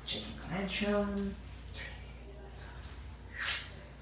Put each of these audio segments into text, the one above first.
Checking connection.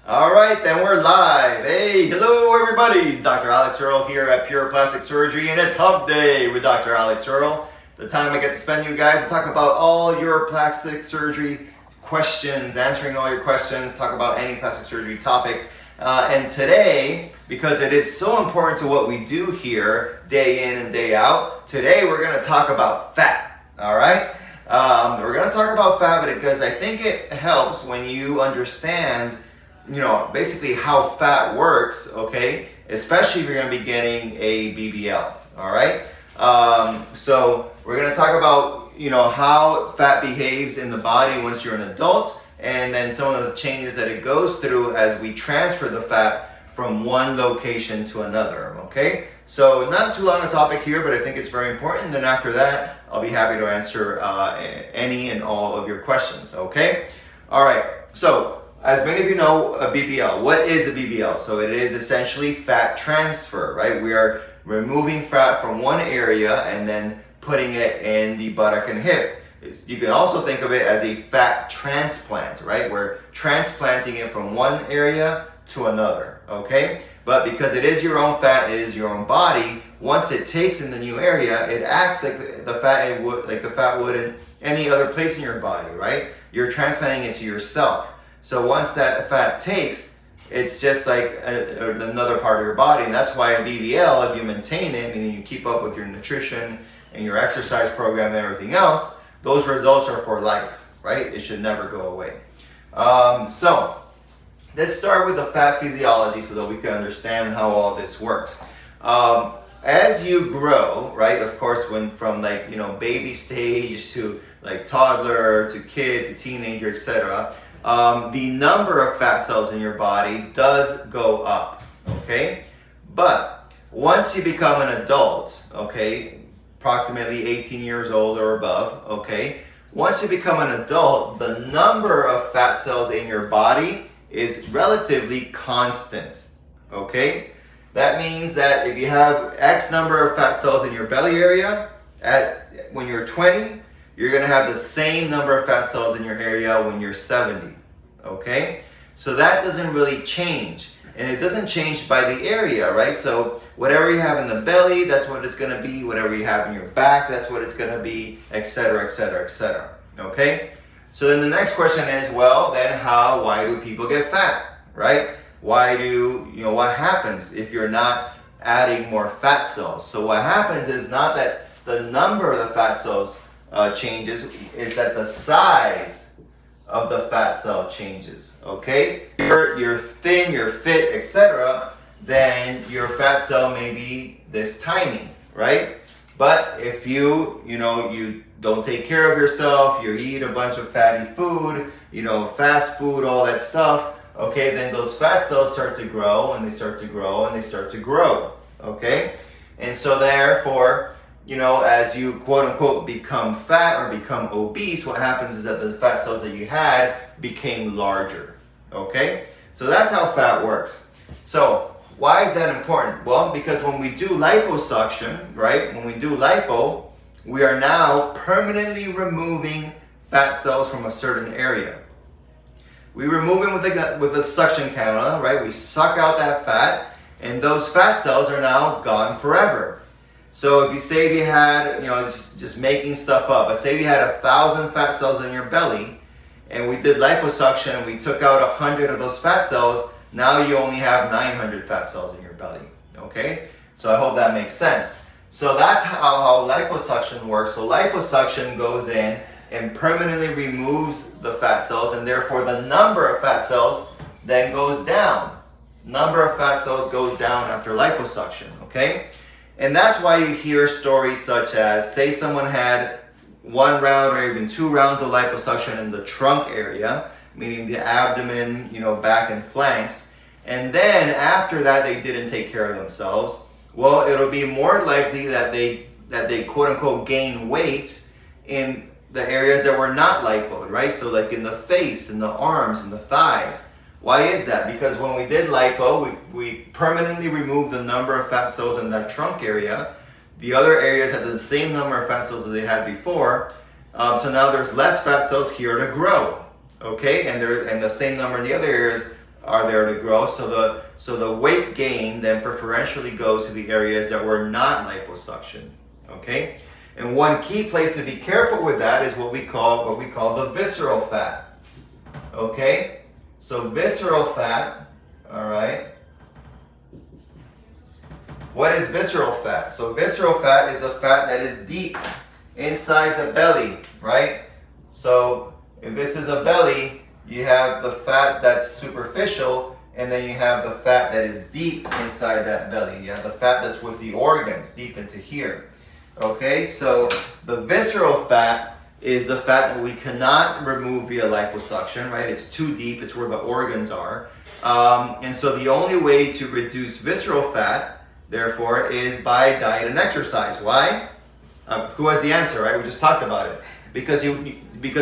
All right, then we're live. Hey, hello everybody. It's Dr. Alex Earl here at Pure Plastic Surgery, and it's Hump Day with Dr. Alex Earl. The time I get to spend you guys to talk about all your plastic surgery questions, answering all your questions, talk about any plastic surgery topic. And today, because it is so important to what we do here, day in and day out, today we're going to talk about fat, all right? We're going to talk about fat because I think it helps when you understand, basically how fat works, okay? Especially if you're going to be getting a BBL, all right? So we're going to talk about, how fat behaves in the body once you're an adult, and then some of the changes that it goes through as we transfer the fat from one location to another, okay? So not too long a topic here, but I think it's very important. And then after that, I'll be happy to answer any and all of your questions, okay? All right, so as many of you know, a BBL. What is a BBL? So it is essentially fat transfer, right? We are removing fat from one area and then putting it in the buttock and hip. You can also think of it as a fat transplant, right? We're transplanting it from one area to another, okay? But because it is your own fat, it is your own body, once it takes in the new area, it acts like the fat would in any other place in your body, right? You're transplanting it to yourself. So once that fat takes, it's just like another part of your body, and that's why a BBL, if you maintain it, meaning you keep up with your nutrition and your exercise program and everything else, those results are for life, right? It should never go away. So let's start with the fat physiology so that we can understand how all this works. As you grow, right, of course, from baby stage to like toddler to kid to teenager, etc., the number of fat cells in your body does go up, okay? But once you become an adult, okay, approximately 18 years old or above, okay, once you become an adult, the number of fat cells in your body is relatively constant, okay? That means that if you have X number of fat cells in your belly area, when you're 20, you're gonna have the same number of fat cells in your area when you're 70, okay? So that doesn't really change. And it doesn't change by the area, right? So whatever you have in the belly, that's what it's gonna be. Whatever you have in your back, that's what it's gonna be, etc., etc., etc., okay? So then the next question is, well, then why do people get fat, right? What happens if you're not adding more fat cells? So what happens is not that the number of the fat cells changes, is that the size of the fat cell changes, okay? You're thin, you're fit, etc., then your fat cell may be this tiny, right? But if you don't take care of yourself, you eat a bunch of fatty food, fast food, all that stuff, okay, then those fat cells start to grow, and they start to grow, and they start to grow, okay? And so therefore, as you quote unquote become fat or become obese, what happens is that the fat cells that you had became larger, okay? So that's how fat works. So why is that important? Well, because when we do liposuction, right, when we do lipo, we are now permanently removing fat cells from a certain area. We remove them with the suction cannula, right? We suck out that fat, and those fat cells are now gone forever. So if you had, just making stuff up, but say if you had 1,000 fat cells in your belly, and we did liposuction, and we took out 100 of those fat cells, now you only have 900 fat cells in your belly, okay? So I hope that makes sense. So that's how liposuction works. So liposuction goes in and permanently removes the fat cells, and therefore the number of fat cells then goes down. Number of fat cells goes down after liposuction, okay? And that's why you hear stories such as, say someone had 1 round or even 2 rounds of liposuction in the trunk area, meaning the abdomen, back and flanks, and then after that they didn't take care of themselves. Well, it'll be more likely that they quote unquote gain weight in the areas that were not lipoed, right? So like in the face, in the arms, and the thighs. Why is that? Because when we did lipo, we permanently removed the number of fat cells in that trunk area. The other areas had the same number of fat cells that they had before, So now there's less fat cells here to grow, okay? And the same number in the other areas are there to grow. So the weight gain then preferentially goes to the areas that were not liposuction, okay? And one key place to be careful with that is what we call the visceral fat, okay? So visceral fat, all right? What is visceral fat? So visceral fat is the fat that is deep inside the belly, right? So if this is a belly, you have the fat that's superficial, and then you have the fat that is deep inside that belly. You have the fat that's with the organs, deep into here. Okay, so the visceral fat is the fat that we cannot remove via liposuction, right? It's too deep, it's where the organs are. And so the only way to reduce visceral fat, therefore, is by diet and exercise. Why? Who has the answer, right? We just talked about it. Because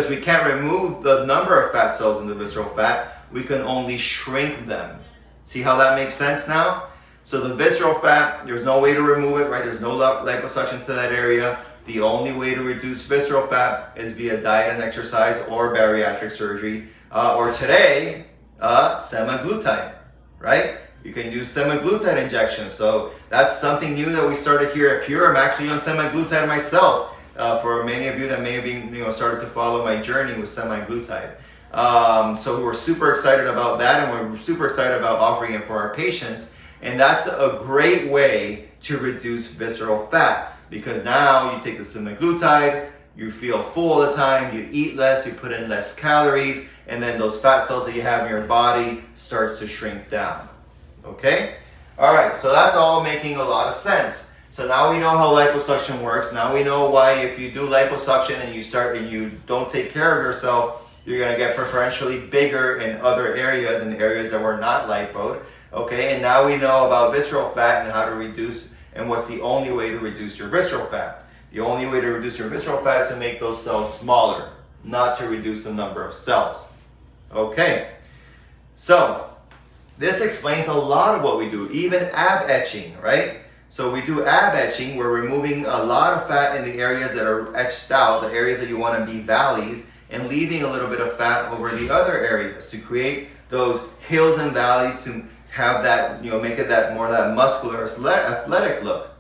we can't remove the number of fat cells in the visceral fat, we can only shrink them. See how that makes sense now? So the visceral fat, there's no way to remove it, right? There's no liposuction to that area. The only way to reduce visceral fat is via diet and exercise or bariatric surgery, or today, semaglutide, right? You can do semaglutide injections. So that's something new that we started here at Pure. I'm actually on semaglutide myself. For many of you that may have been, started to follow my journey with semaglutide. So we were super excited about that, and we're super excited about offering it for our patients. And that's a great way to reduce visceral fat, because now you take the semaglutide, you feel full all the time, you eat less, you put in less calories, and then those fat cells that you have in your body starts to shrink down. Okay? All right, so that's all making a lot of sense. So now we know how liposuction works. Now we know why if you do liposuction and you don't take care of yourself, you're going to get preferentially bigger in other areas, in areas that were not lipoed. Okay, and now we know about visceral fat and how to reduce, and what's the only way to reduce your visceral fat. The only way to reduce your visceral fat is to make those cells smaller, not to reduce the number of cells. Okay, so this explains a lot of what we do, even ab etching, right? So we do ab etching, we're removing a lot of fat in the areas that are etched out, the areas that you want to be valleys, and leaving a little bit of fat over the other areas to create those hills and valleys, to have that, make it that more that muscular, athletic look.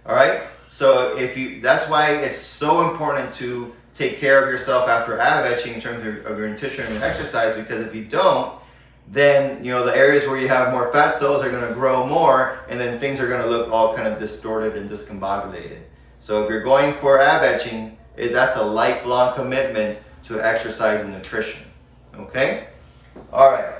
All right? So that's why it's so important to take care of yourself after ab etching in terms of your nutrition and exercise, because if you don't, then the areas where you have more fat cells are going to grow more, and then things are going to look all kind of distorted and discombobulated. So if you're going for ab etching, that's a lifelong commitment to exercise and nutrition. Okay? All right.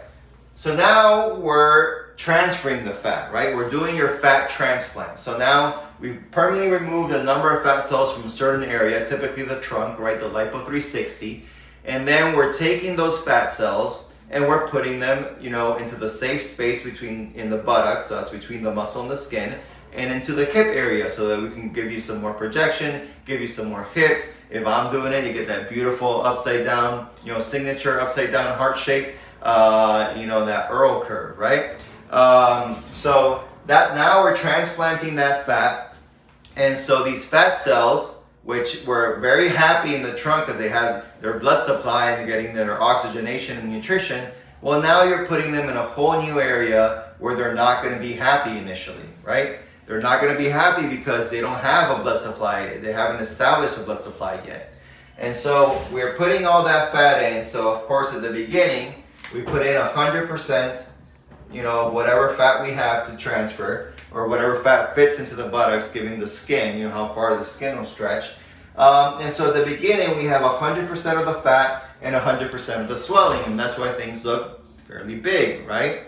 So now we're transferring the fat, right? We're doing your fat transplant. So now we've permanently removed a number of fat cells from a certain area, typically the trunk, right? The lipo 360. And then we're taking those fat cells and we're putting them, into the safe space in the buttocks, so that's between the muscle and the skin, and into the hip area, so that we can give you some more projection, give you some more hips. If I'm doing it, you get that beautiful upside down, signature upside down heart shape, that Earl curve, right? So that now we're transplanting that fat, and so these fat cells, which were very happy in the trunk because they had their blood supply and getting their oxygenation and nutrition, well, now you're putting them in a whole new area where they're not going to be happy initially, right? They're not going to be happy because they don't have a blood supply. They haven't established a blood supply yet. And so we're putting all that fat in. So of course at the beginning, we put in 100%, whatever fat we have to transfer, or whatever fat fits into the buttocks, giving the skin, how far the skin will stretch. And so at the beginning, we have 100% of the fat and 100% of the swelling, and that's why things look fairly big, right?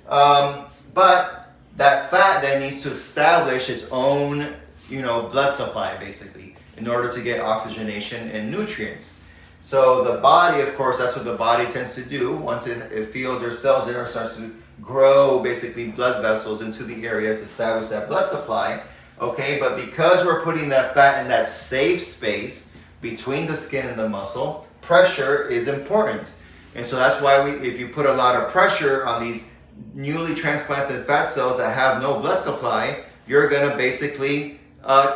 But that fat then needs to establish its own, blood supply, basically, in order to get oxygenation and nutrients. So the body, of course, that's what the body tends to do. Once it feels their cells there, it starts to grow basically blood vessels into the area to establish that blood supply. Okay, but because we're putting that fat in that safe space between the skin and the muscle, pressure is important. And so that's why if you put a lot of pressure on these newly transplanted fat cells that have no blood supply, you're going to basically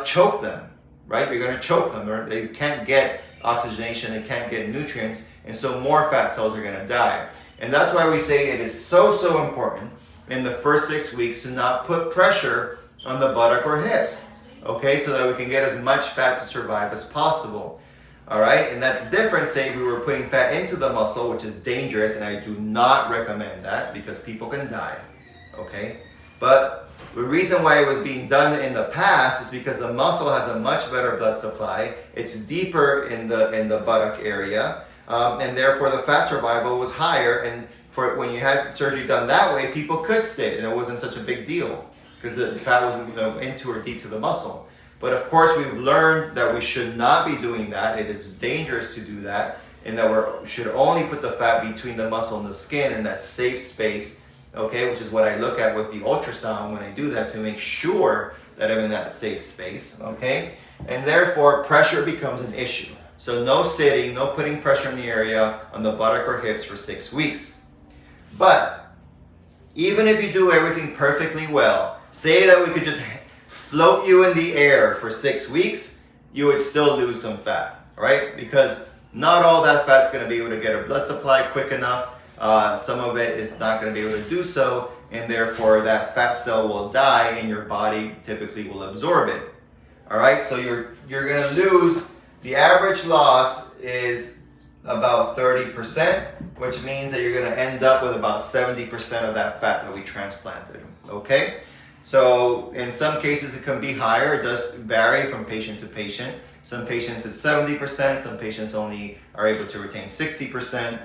choke them, right? You're going to choke them. They can't get oxygenation, they can't get nutrients, and so more fat cells are gonna die. And that's why we say it is so important in the first 6 weeks to not put pressure on the buttock or hips, okay, so that we can get as much fat to survive as possible. All right, and that's different, say if we were putting fat into the muscle, which is dangerous, and I do not recommend that because people can die, okay? But the reason why it was being done in the past is because the muscle has a much better blood supply. It's deeper in the buttock area, and therefore the fat survival was higher. And for when you had surgery done that way, people could stay, and it wasn't such a big deal because the fat was into or deep to the muscle. But of course, we've learned that we should not be doing that. It is dangerous to do that, and that we should only put the fat between the muscle and the skin in that safe space, okay, which is what I look at with the ultrasound when I do that to make sure that I'm in that safe space, okay? And therefore, pressure becomes an issue. So no sitting, no putting pressure in the area on the buttock or hips for 6 weeks. But even if you do everything perfectly well, say that we could just float you in the air for 6 weeks, you would still lose some fat, right? Because not all that fat's gonna be able to get a blood supply quick enough. Some of it is not gonna be able to do so, and therefore that fat cell will die and your body typically will absorb it. All right, so you're gonna lose, the average loss is about 30%, which means that you're gonna end up with about 70% of that fat that we transplanted, okay? So in some cases it can be higher. It does vary from patient to patient. Some patients it's 70%, some patients only are able to retain 60%.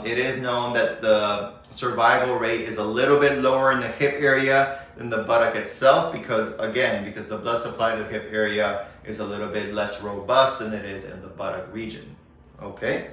It is known that the survival rate is a little bit lower in the hip area than the buttock itself because the blood supply to the hip area is a little bit less robust than it is in the buttock region, okay?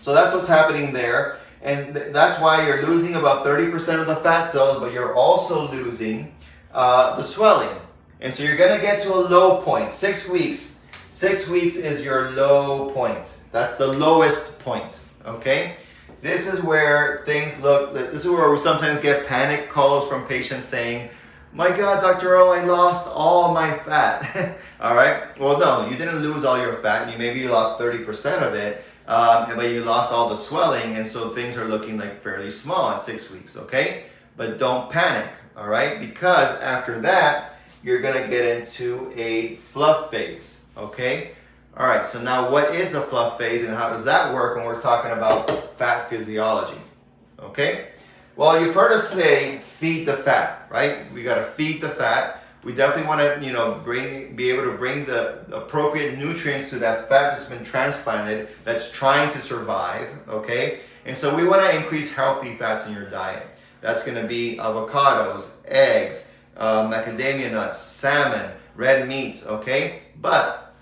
So that's what's happening there. And that's why you're losing about 30% of the fat cells, but you're also losing the swelling. And so you're gonna get to a low point, 6 weeks. 6 weeks is your low point. That's the lowest point, okay? This is where this is where we sometimes get panic calls from patients saying, my God, Dr. Earl, I lost all my fat. All right, well, no, you didn't lose all your fat. Maybe you lost 30% of it. But you lost all the swelling, and so things are looking like fairly small at 6 weeks, okay? But don't panic, all right? Because after that, you're gonna get into a fluff phase, okay? All right, so now what is a fluff phase and how does that work when we're talking about fat physiology, okay? Well, you've heard us say feed the fat, right? We gotta feed the fat. We definitely want to, be able to bring the appropriate nutrients to that fat that's been transplanted, that's trying to survive, okay? And so we want to increase healthy fats in your diet. That's going to be avocados, eggs, macadamia nuts, salmon, red meats, okay? But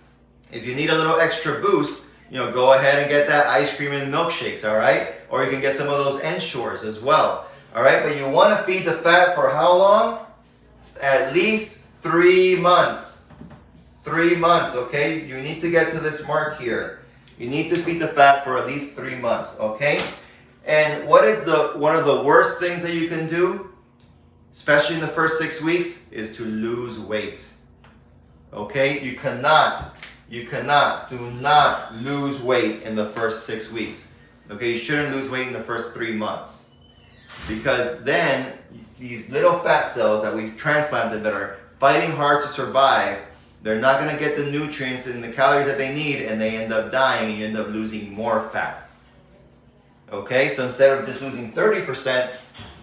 if you need a little extra boost, go ahead and get that ice cream and milkshakes, all right? Or you can get some of those Ensures as well, all right? But you want to feed the fat for how long? At least 3 months. 3 months, okay? You need to get to this mark here. You need to feed the fat for at least 3 months, okay? And what is one of the worst things that you can do, especially in the first 6 weeks, is to lose weight. Okay? Do not lose weight in the first 6 weeks. Okay? You shouldn't lose weight in the first 3 months. Because then these little fat cells that we transplanted that are fighting hard to survive, they're not going to get the nutrients and the calories that they need, and they end up dying and you end up losing more fat. Okay, so instead of just losing 30%,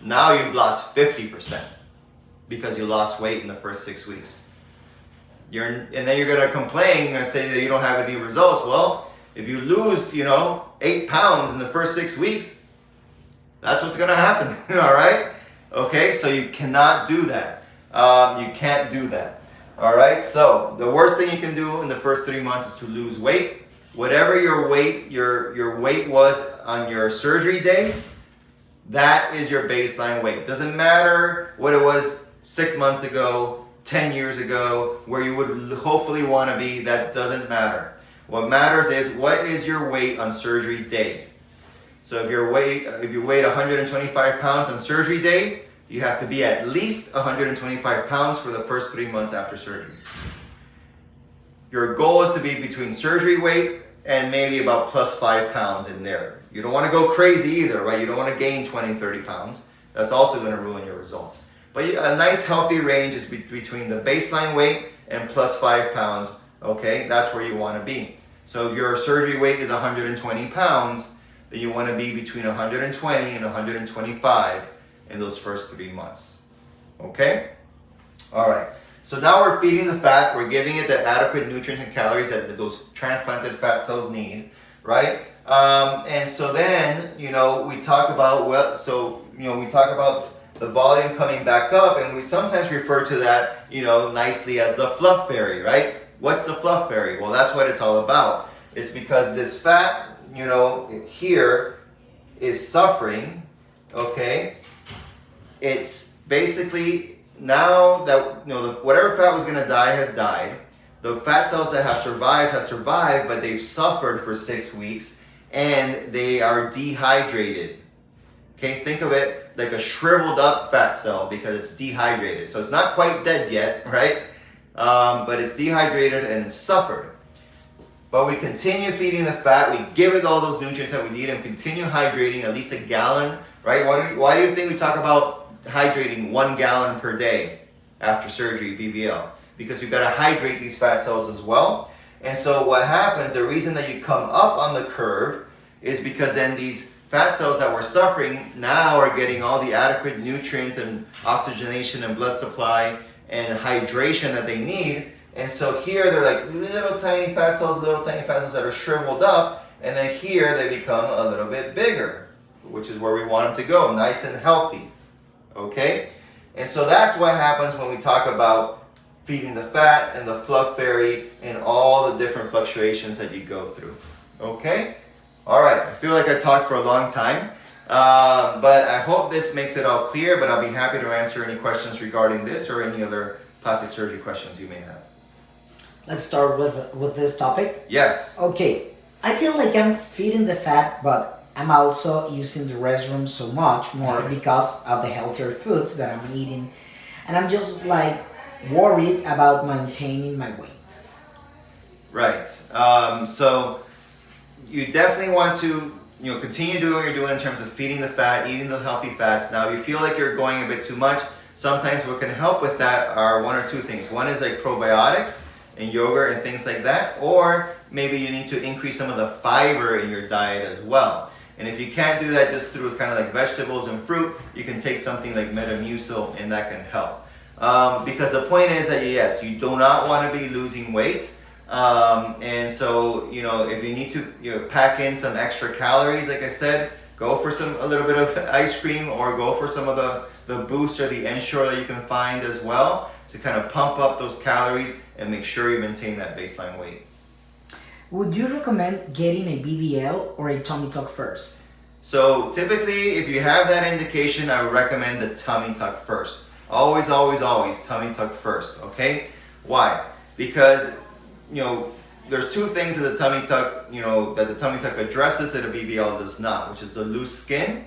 now you've lost 50% because you lost weight in the first 6 weeks. And then you're going to complain and say that you don't have any results. Well, if you lose, 8 pounds in the first 6 weeks, that's what's going to happen, all right? Okay, so you cannot do that. You can't do that, all right? So the worst thing you can do in the first 3 months is to lose weight. Whatever your weight was on your surgery day, that is your baseline weight. Doesn't matter what it was 6 months ago, 10 years ago, where you would hopefully want to be, that doesn't matter. What matters is what is your weight on surgery day. So if you weighed 125 pounds on surgery day, you have to be at least 125 pounds for the first 3 months after surgery. Your goal is to be between surgery weight and maybe about plus 5 pounds in there. You don't want to go crazy either, right? You don't want to gain 20, 30 pounds. That's also going to ruin your results. But a nice healthy range is between the baseline weight and plus 5 pounds, okay? That's where you want to be. So if your surgery weight is 120 pounds, then you want to be between 120 and 125 in those first 3 months, okay? All right, so now we're feeding the fat, we're giving it the adequate nutrients and calories that those transplanted fat cells need, right? And so then, we talk about, we talk about the volume coming back up, and we sometimes refer to that, nicely as the fluff fairy, right? What's the fluff fairy? Well, that's what it's all about. It's because this fat, here is suffering, okay? It's basically, now that, whatever fat was gonna die has died. The fat cells that have survived, but they've suffered for 6 weeks, and they are dehydrated. Okay, think of it like a shriveled up fat cell because it's dehydrated. So it's not quite dead yet, right? But it's dehydrated and it's suffered. But we continue feeding the fat, we give it all those nutrients that we need, and continue hydrating at least a gallon, right? Why do you think we talk about hydrating 1 gallon per day after surgery, BBL? Because we've got to hydrate these fat cells as well. And so what happens, the reason that you come up on the curve is because then these fat cells that were suffering now are getting all the adequate nutrients and oxygenation and blood supply and hydration that they need. And so here they're like little tiny fat cells that are shriveled up, and then here they become a little bit bigger, which is where we want them to go, nice and healthy, okay? And so that's what happens when we talk about feeding the fat and the fluff fairy and all the different fluctuations that you go through, okay? All right, I feel like I talked for a long time, but I hope this makes it all clear, but I'll be happy to answer any questions regarding this or any other plastic surgery questions you may have. Let's start with this topic. Yes. Okay, I feel like I'm feeding the fat, but I'm also using the restroom so much more because of the healthier foods that I'm eating, and I'm just like worried about maintaining my weight. Right. So you definitely want to continue doing what you're doing in terms of feeding the fat, eating the healthy fats. Now, if you feel like you're going a bit too much, sometimes what can help with that are 1 or 2 things. One is like probiotics and yogurt and things like that, or maybe you need to increase some of the fiber in your diet as well. And if you can't do that just through kind of like vegetables and fruit, you can take something like Metamucil and that can help. Because the point is that yes, you do not want to be losing weight. And so, if you need to pack in some extra calories, like I said, go for a little bit of ice cream, or go for some of the Boost or the Ensure that you can find as well to kind of pump up those calories and make sure you maintain that baseline weight. Would you recommend getting a BBL or a tummy tuck first? So typically, if you have that indication, I would recommend the tummy tuck first. Always, always, always tummy tuck first, okay? Why? Because, there's 2 things that the tummy tuck, addresses that a BBL does not, which is the loose skin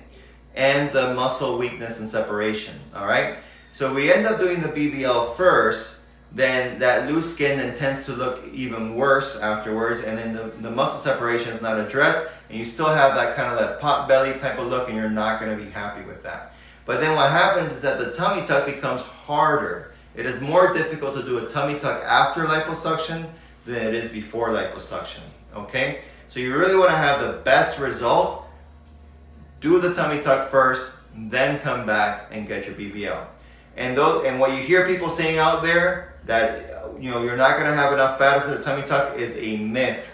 and the muscle weakness and separation, all right? So we end up doing the BBL first, then that loose skin then tends to look even worse afterwards, and then the muscle separation is not addressed, and you still have that kind of that pot belly type of look, and you're not going to be happy with that. But then what happens is that the tummy tuck becomes harder. It is more difficult to do a tummy tuck after liposuction than it is before liposuction, okay? So you really want to have the best result, do the tummy tuck first, then come back and get your BBL. And what you hear people saying out there that you're not going to have enough fat after the tummy tuck is a myth.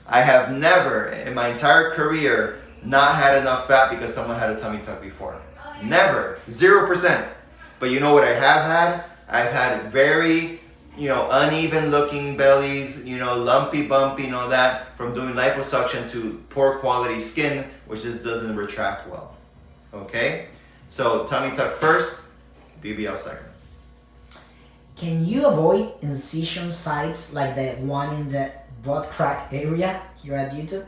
I have never in my entire career not had enough fat because someone had a tummy tuck before. Never. 0%. But you know what I have had? I've had very uneven looking bellies, lumpy, bumpy and all that from doing liposuction to poor quality skin, which just doesn't retract well. Okay? So tummy tuck first, BBL second. Can you avoid incision sites like the one in the butt crack area here at YouTube?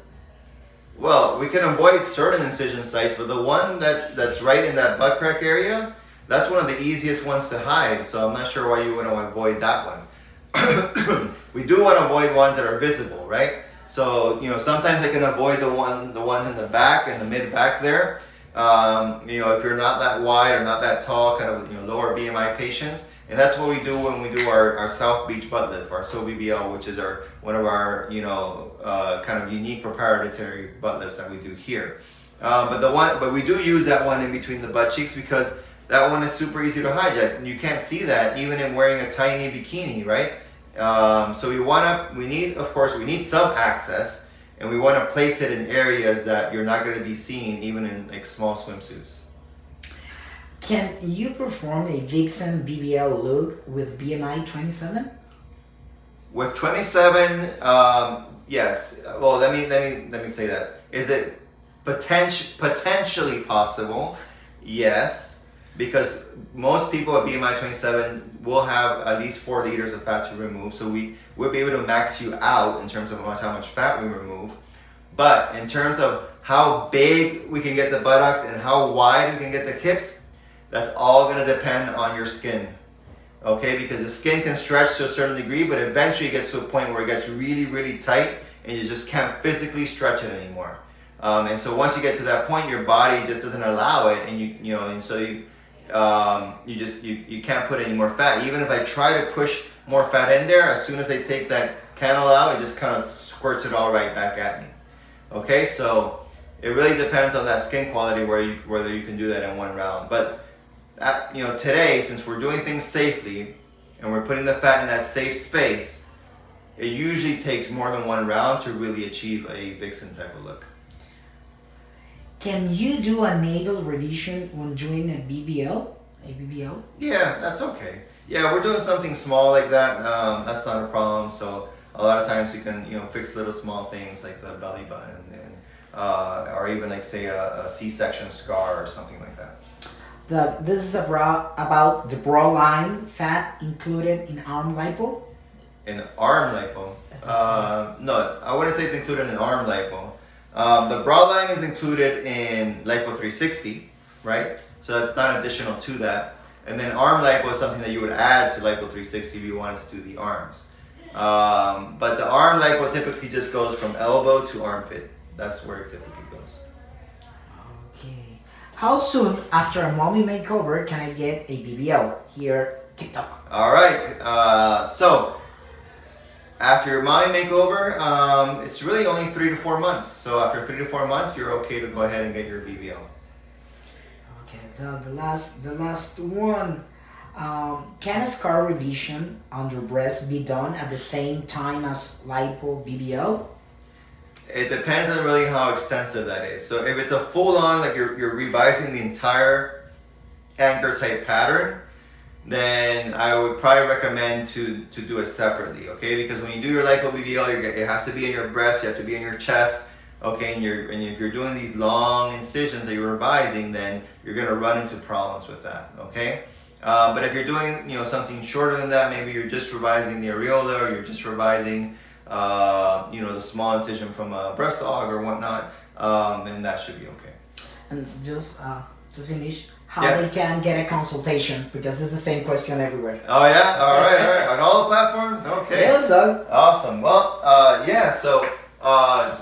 Well, we can avoid certain incision sites, but the one that's right in that butt crack area, that's one of the easiest ones to hide, so I'm not sure why you want to avoid that one. We do want to avoid ones that are visible, right? So, sometimes I can avoid the ones in the back and the mid back there. If you're not that wide or not that tall, kind of, lower BMI patients. And that's what we do when we do our South Beach butt lift, our SOBBL, which is one of our, kind of unique proprietary butt lifts that we do here. But we do use that one in between the butt cheeks because that one is super easy to hide. You can't see that even in wearing a tiny bikini, right? So we need some access, and we want to place it in areas that you're not going to be seeing even in like small swimsuits. Can you perform a Vixen BBL look with BMI 27? With 27, yes. Well, let me say that. Is it potentially possible? Yes, because most people at BMI 27 will have at least 4 liters of fat to remove, so we'll be able to max you out in terms of how much fat we remove. But in terms of how big we can get the buttocks and how wide we can get the hips, that's all going to depend on your skin. Okay, because the skin can stretch to a certain degree, but eventually it gets to a point where it gets really, really tight and you just can't physically stretch it anymore. And so once you get to that point, your body just doesn't allow it, and you can't put any more fat. Even if I try to push more fat in there, as soon as I take that cannel out, it just kind of squirts it all right back at me. Okay, so it really depends on that skin quality whether you can do that in one round. But today, since we're doing things safely and we're putting the fat in that safe space, it usually takes more than one round to really achieve a Vixen type of look. Can you do a navel revision when doing a BBL? A BBL? Yeah, that's okay. Yeah, we're doing something small like that. That's not a problem. So a lot of times you can fix little small things like the belly button or even like say a C-section scar or something like that. This is about the bra line fat included in arm lipo? In arm lipo? No, I wouldn't say it's included in arm lipo. The bra line is included in lipo 360, right? So that's not additional to that. And then arm lipo is something that you would add to lipo 360 if you wanted to do the arms. But the arm lipo typically just goes from elbow to armpit. That's where it typically goes. Okay. How soon after a mommy makeover can I get a BBL? Here, TikTok. All right. So after your mommy makeover, it's really only 3 to 4 months. So after 3 to 4 months, you're okay to go ahead and get your BBL. Okay. The last one. Can a scar revision under breast be done at the same time as lipo BBL? It depends on really how extensive that is. So if it's a full-on, like you're revising the entire anchor type pattern, then I would probably recommend to do it separately, okay? Because when you do your lipo BBL, you have to be in your breast, you have to be in your chest, okay? And if you're doing these long incisions that you're revising, then you're gonna run into problems with that, okay? But if you're doing something shorter than that, maybe you're just revising the areola, or you're just revising the small incision from a breast aug or whatnot, then that should be okay. And just to finish, how they can get a consultation, because it's the same question everywhere. Oh yeah, all right, on all the platforms. Okay. Yes, Doug. Awesome. Well, so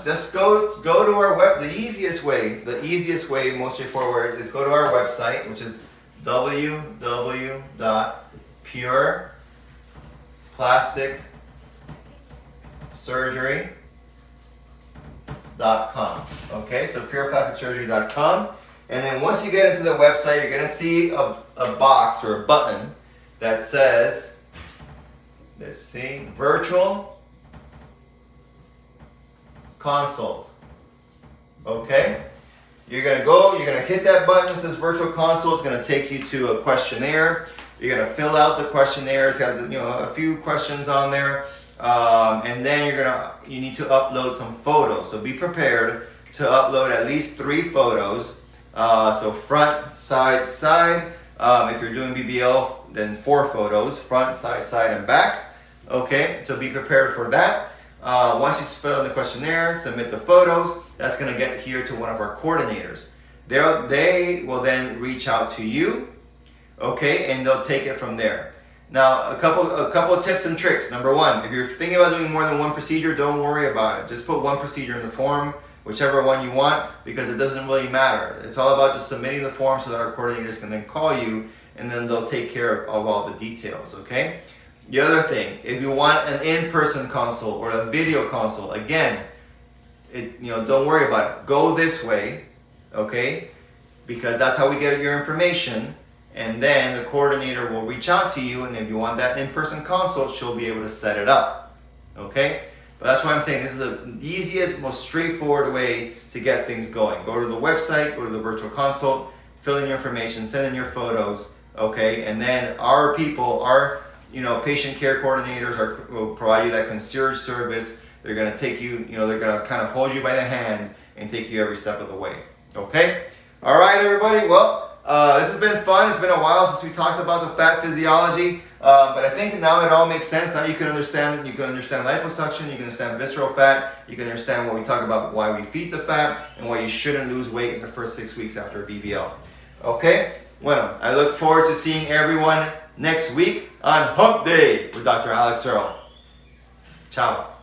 just go to our web. The easiest way, most straightforward, is go to our website, which is www.pureplasticsurgery.com. Okay, so pureplasticsurgery.com. And then once you get into the website, you're gonna see a box or a button that says, let's see, virtual consult. Okay? You're gonna hit that button that says virtual consult. It's gonna take you to a questionnaire. You're gonna fill out the questionnaire. It has a few questions on there. And then you need to upload some photos. So be prepared to upload at least 3 photos. So front, side, side. If you're doing BBL, then 4 photos, front, side, and back. Okay, so be prepared for that. Once you fill out the questionnaire, submit the photos, that's gonna get here to one of our coordinators. They will then reach out to you, okay, and they'll take it from there. Now, a couple of tips and tricks. Number one, if you're thinking about doing more than one procedure, don't worry about it. Just put one procedure in the form, whichever one you want, because it doesn't really matter. It's all about just submitting the form so that our coordinators can then call you, and then they'll take care of all the details, okay? The other thing, if you want an in-person consult or a video consult, again, don't worry about it. Go this way, okay? Because that's how we get your information. And then the coordinator will reach out to you, and if you want that in-person consult, she'll be able to set it up, okay? But that's why I'm saying this is the easiest, most straightforward way to get things going. Go to the website, go to the virtual consult, fill in your information, send in your photos, okay? And then our people, our patient care coordinators will provide you that concierge service. They're gonna take you, they're gonna kind of hold you by the hand and take you every step of the way, okay? All right, everybody, well, this has been fun. It's been a while since we talked about the fat physiology, but I think now it all makes sense. Now you can understand it. You can understand liposuction. You can understand visceral fat. You can understand what we talk about, why we feed the fat, and why you shouldn't lose weight in the first 6 weeks after a BBL. Okay? Well, I look forward to seeing everyone next week on Hump Day with Dr. Alex Earl. Ciao.